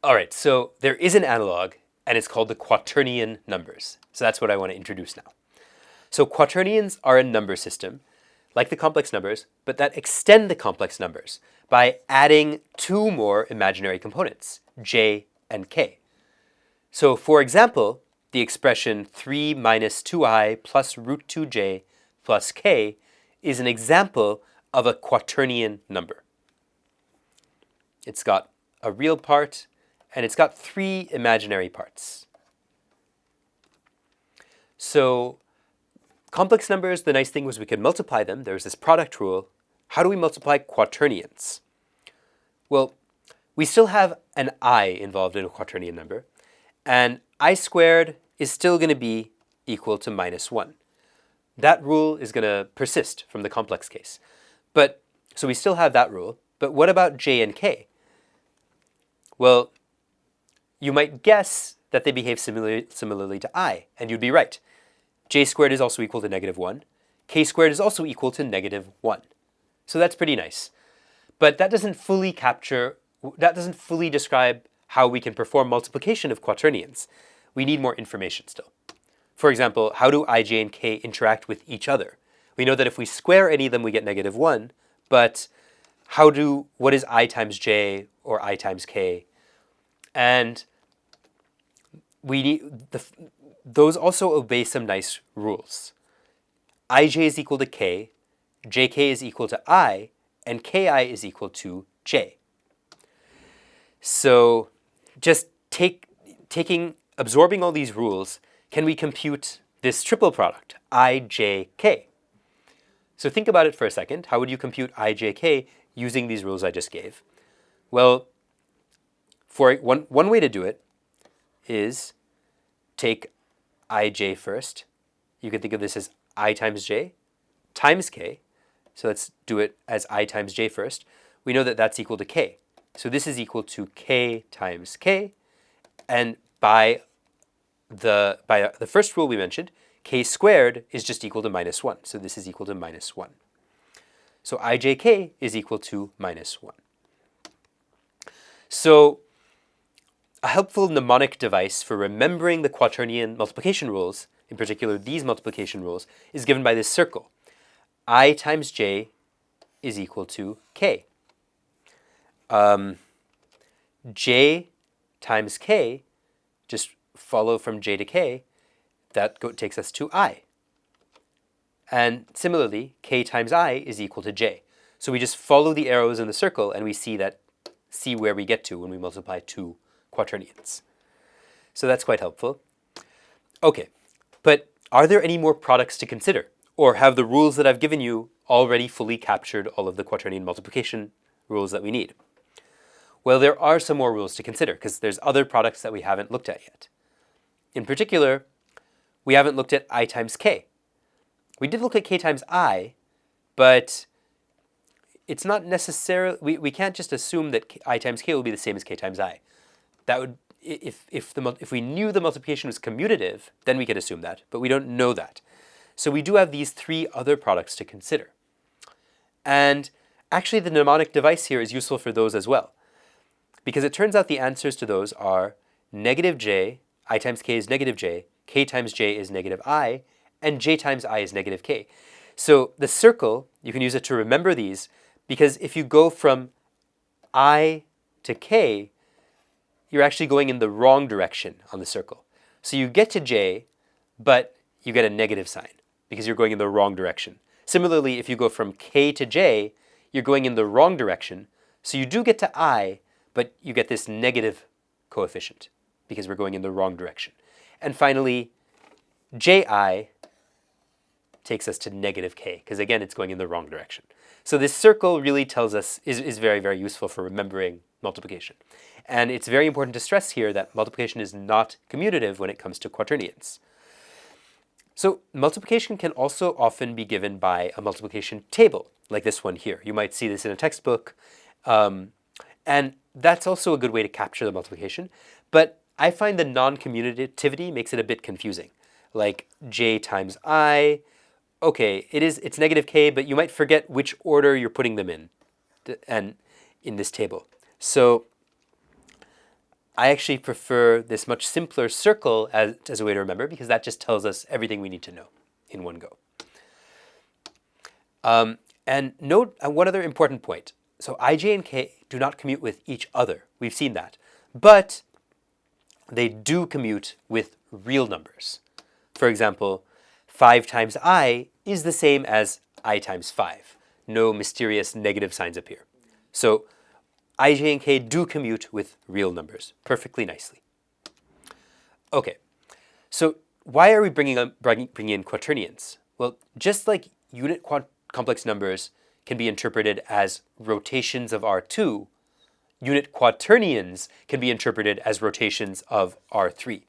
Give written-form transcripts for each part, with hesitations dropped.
All right, so there is an analog, and it's called the quaternion numbers. So that's what I want to introduce now. So quaternions are a number system, like the complex numbers, but that extend the complex numbers by adding two more imaginary components, j and k. So for example, the expression 3 minus 2i plus root 2j plus k is an example of a quaternion number. It's got a real part, and it's got three imaginary parts. So complex numbers, the nice thing was we could multiply them. There's this product rule. How do we multiply quaternions? Well, we still have an I involved in a quaternion number, and I squared is still going to be equal to minus 1. That rule is going to persist from the complex case. So we still have that rule, but what about j and k? Well, you might guess that they behave similarly to I, and you'd be right. J squared is also equal to negative 1. K squared is also equal to negative 1. So that's pretty nice. But that doesn't fully describe how we can perform multiplication of quaternions. We need more information still. For example, how do I, j, and k interact with each other? We know that if we square any of them, we get negative 1, but what is I times j or I times k? And we need those also obey some nice rules. Ij is equal to k, jk is equal to I, and ki is equal to j. So just absorbing all these rules, can we compute this triple product, I, j, k? So think about it for a second. How would you compute I, j, k using these rules I just gave? Well, for one way to do it is take ij first. You can think of this as I times j times k. So let's do it as I times j first. We know that that's equal to k. So this is equal to k times k. And by the first rule we mentioned, k squared is just equal to minus 1. So this is equal to minus 1. So ijk is equal to minus 1. So a helpful mnemonic device for remembering the quaternion multiplication rules, in particular these multiplication rules, is given by this circle. I times j is equal to k. J times k, just follow from j to k, that takes us to I. And similarly, k times I is equal to j. So we just follow the arrows in the circle and we see where we get to when we multiply two quaternions. So that's quite helpful. Okay, but are there any more products to consider? Or have the rules that I've given you already fully captured all of the quaternion multiplication rules that we need? Well, there are some more rules to consider because there's other products that we haven't looked at yet. In particular, we haven't looked at I times k. We did look at k times I, but it's not necessarily, we can't just assume that I times k will be the same as k times I. That would, if we knew the multiplication was commutative, then we could assume that, but we don't know that. So we do have these three other products to consider. And actually the mnemonic device here is useful for those as well, because it turns out the answers to those are negative j, I times k is negative j, k times j is negative I, and j times I is negative k. So the circle, you can use it to remember these, because if you go from I to k, you're actually going in the wrong direction on the circle. So you get to j, but you get a negative sign because you're going in the wrong direction. Similarly, if you go from k to j, you're going in the wrong direction. So you do get to I, but you get this negative coefficient because we're going in the wrong direction. And finally, ji takes us to negative k, because again, it's going in the wrong direction. So this circle really tells us, is very, very useful for remembering multiplication. And it's very important to stress here that multiplication is not commutative when it comes to quaternions. So multiplication can also often be given by a multiplication table, like this one here. You might see this in a textbook. And that's also a good way to capture the multiplication. But I find the non-commutativity makes it a bit confusing. Like j times I, okay, it's negative k, but you might forget which order you're putting them in, and in this table. So I actually prefer this much simpler circle as a way to remember, because that just tells us everything we need to know in one go. And note one other important point. So ij and k do not commute with each other. We've seen that. But they do commute with real numbers. For example, 5 times I is the same as I times 5. No mysterious negative signs appear. So ij and k do commute with real numbers perfectly nicely. Okay, so why are we bringing in quaternions? Well, just like unit complex numbers can be interpreted as rotations of R2, unit quaternions can be interpreted as rotations of R3.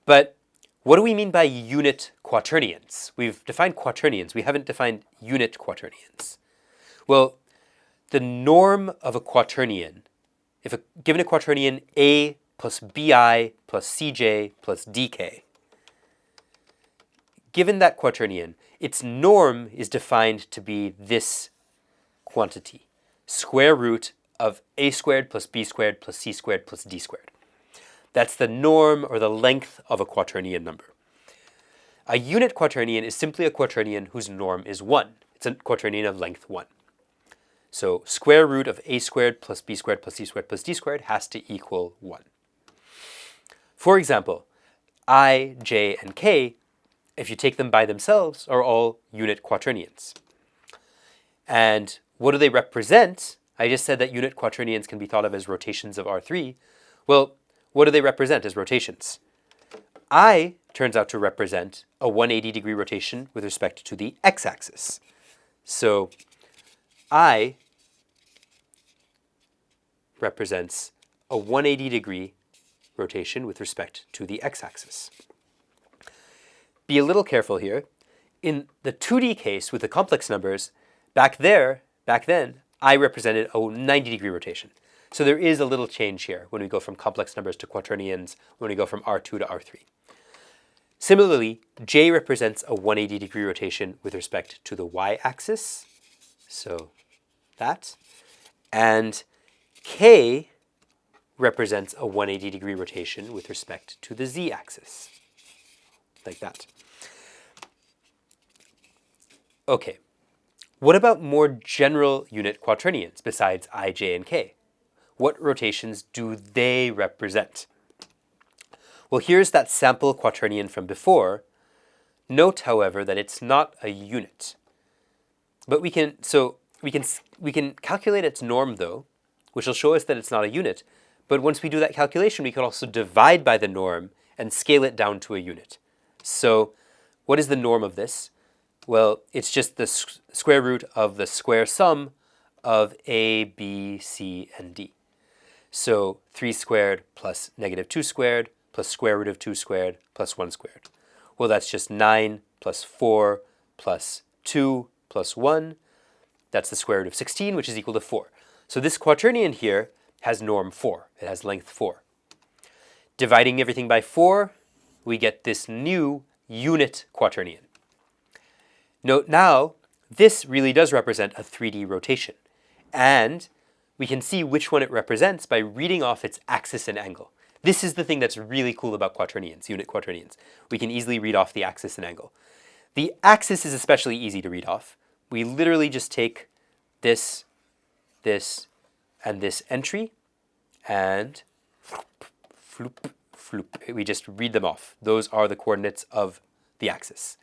But what do we mean by unit quaternions? We've defined quaternions. We haven't defined unit quaternions. Well, the norm of a quaternion, if given a quaternion A plus BI plus CJ plus DK, given that quaternion, its norm is defined to be this quantity, square root of a squared plus b squared plus c squared plus d squared. That's the norm or the length of a quaternion number. A unit quaternion is simply a quaternion whose norm is 1. It's a quaternion of length 1. So square root of a squared plus b squared plus c squared plus d squared has to equal 1. For example, I, j, and k, if you take them by themselves, are all unit quaternions. And what do they represent? I just said that unit quaternions can be thought of as rotations of R3. Well, what do they represent as rotations? I turns out to represent a 180-degree rotation with respect to the x-axis. So I represents a 180-degree rotation with respect to the x-axis. Be a little careful here. In the 2D case with the complex numbers, back then, I represented a 90-degree rotation. So there is a little change here when we go from complex numbers to quaternions, when we go from R2 to R3. Similarly, J represents a 180-degree rotation with respect to the y-axis, so that. And K represents a 180-degree rotation with respect to the z-axis, like that. Okay, what about more general unit quaternions besides I, J, and K? What rotations do they represent? Well, here's that sample quaternion from before. Note, however, that it's not a unit. But we can calculate its norm, though, which will show us that it's not a unit. But once we do that calculation, we can also divide by the norm and scale it down to a unit. So what is the norm of this? Well, it's just the square root of the square sum of a, b, c, and d. So 3 squared plus negative 2 squared plus square root of 2 squared plus 1 squared. Well, that's just 9 plus 4 plus 2 plus 1. That's the square root of 16, which is equal to 4. So this quaternion here has norm 4. It has length 4. Dividing everything by 4, we get this new unit quaternion. Note now, this really does represent a 3D rotation. And we can see which one it represents by reading off its axis and angle. This is the thing that's really cool about quaternions, unit quaternions. We can easily read off the axis and angle. The axis is especially easy to read off. We literally just take this, this, and this entry, and floop, floop. We just read them off. Those are the coordinates of the axis.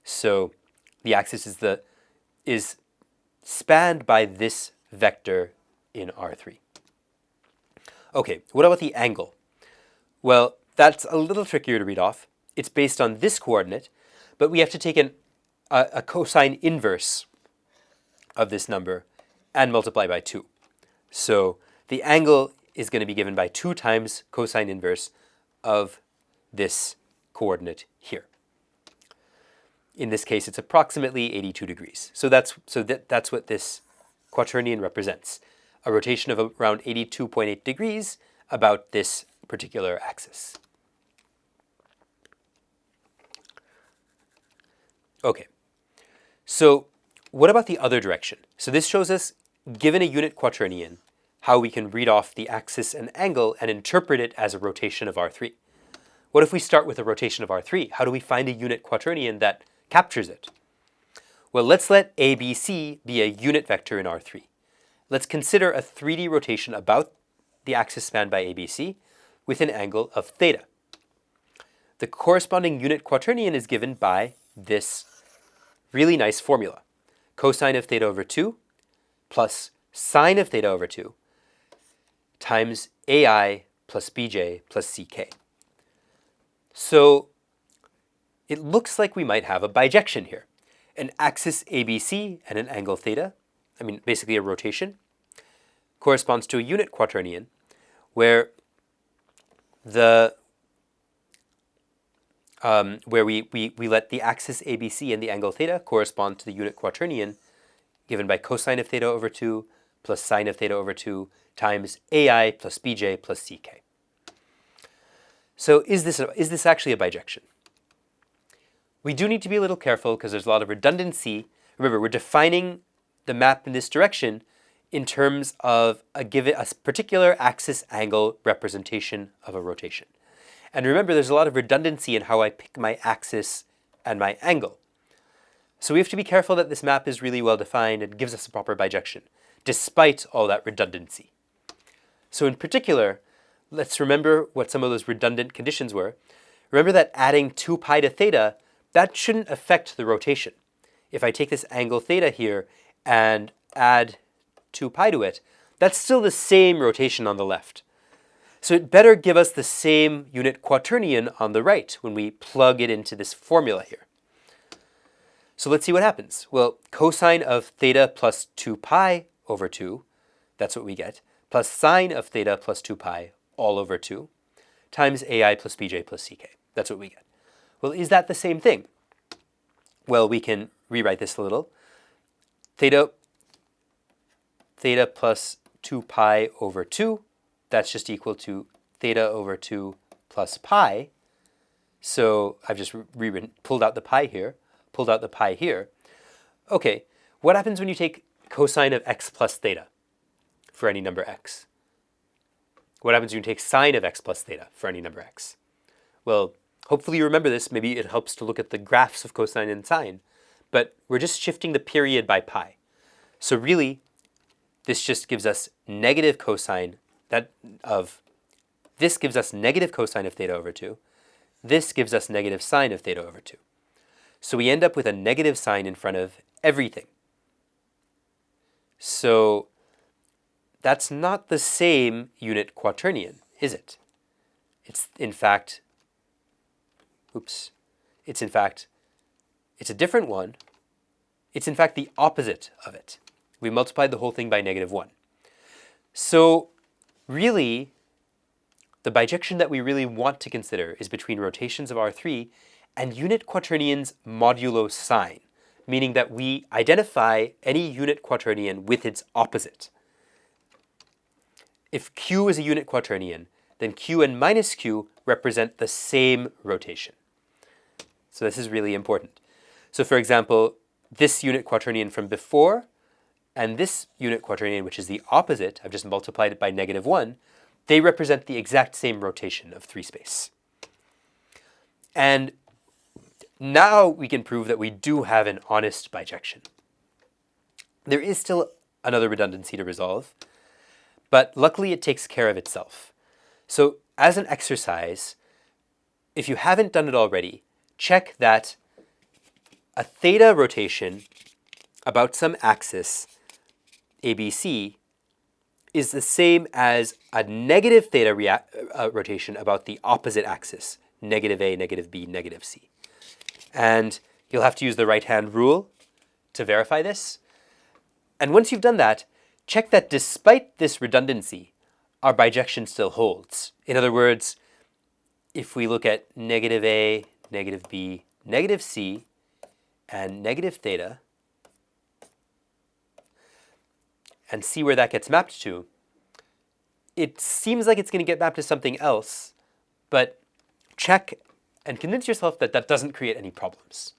So the axis is spanned by this vector in R3. Okay, what about the angle? Well, that's a little trickier to read off. It's based on this coordinate, but we have to take a cosine inverse of this number and multiply by 2. So the angle is going to be given by 2 times cosine inverse of this coordinate here. In this case, it's approximately 82 degrees. So that's what this quaternion represents, a rotation of around 82.8 degrees about this particular axis. Okay, so what about the other direction? So this shows us, given a unit quaternion, how we can read off the axis and angle and interpret it as a rotation of R3. What if we start with a rotation of R3? How do we find a unit quaternion that captures it? Well, let's let ABC be a unit vector in R3. Let's consider a 3D rotation about the axis spanned by ABC with an angle of theta. The corresponding unit quaternion is given by this really nice formula. Cosine of theta over 2 plus sine of theta over 2 times AI plus BJ plus CK. So it looks like we might have a bijection here. An axis ABC and an angle theta, basically a rotation, corresponds to a unit quaternion where we let the axis ABC and the angle theta correspond to the unit quaternion given by cosine of theta over 2 plus sine of theta over 2 times AI plus BJ plus CK. So is this actually a bijection? We do need to be a little careful because there's a lot of redundancy. Remember, we're defining the map in this direction in terms of a particular axis angle representation of a rotation. And remember, there's a lot of redundancy in how I pick my axis and my angle. So we have to be careful that this map is really well defined and gives us a proper bijection, despite all that redundancy. So in particular, let's remember what some of those redundant conditions were. Remember that adding 2 pi to theta, that shouldn't affect the rotation. If I take this angle theta here and add 2 pi to it, that's still the same rotation on the left. So it better give us the same unit quaternion on the right when we plug it into this formula here. So let's see what happens. Well, cosine of theta plus 2 pi over 2, that's what we get, plus sine of theta plus 2 pi all over 2, times AI plus BJ plus CK. That's what we get. Well, is that the same thing? Well, we can rewrite this a little. Theta plus 2 pi over 2, that's just equal to theta over 2 plus pi. So I've just pulled out the pi here. Okay, what happens when you take cosine of x plus theta for any number x? What happens when you take sine of x plus theta for any number x? Well, hopefully you remember this. Maybe it helps to look at the graphs of cosine and sine. But we're just shifting the period by pi. So really, this just gives us negative cosine this gives us negative cosine of theta over 2. This gives us negative sine of theta over 2. So we end up with a negative sign in front of everything. So that's not the same unit quaternion, is it? It's a different one. It's in fact the opposite of it. We multiplied the whole thing by -1. So really, the bijection that we really want to consider is between rotations of R3 and unit quaternions modulo sine, meaning that we identify any unit quaternion with its opposite. If Q is a unit quaternion, then Q and minus Q represent the same rotation. So this is really important. So for example, this unit quaternion from before and this unit quaternion, which is the opposite, I've just multiplied it by -1, they represent the exact same rotation of 3 space. And now we can prove that we do have an honest bijection. There is still another redundancy to resolve, but luckily it takes care of itself. So as an exercise, if you haven't done it already, check that a theta rotation about some axis, ABC, is the same as a negative theta rotation about the opposite axis, negative A, negative B, negative C. And you'll have to use the right-hand rule to verify this. And once you've done that, check that despite this redundancy, our bijection still holds. In other words, if we look at negative A, negative B, negative C, and negative theta, and see where that gets mapped to, it seems like it's going to get mapped to something else, but check and convince yourself that that doesn't create any problems.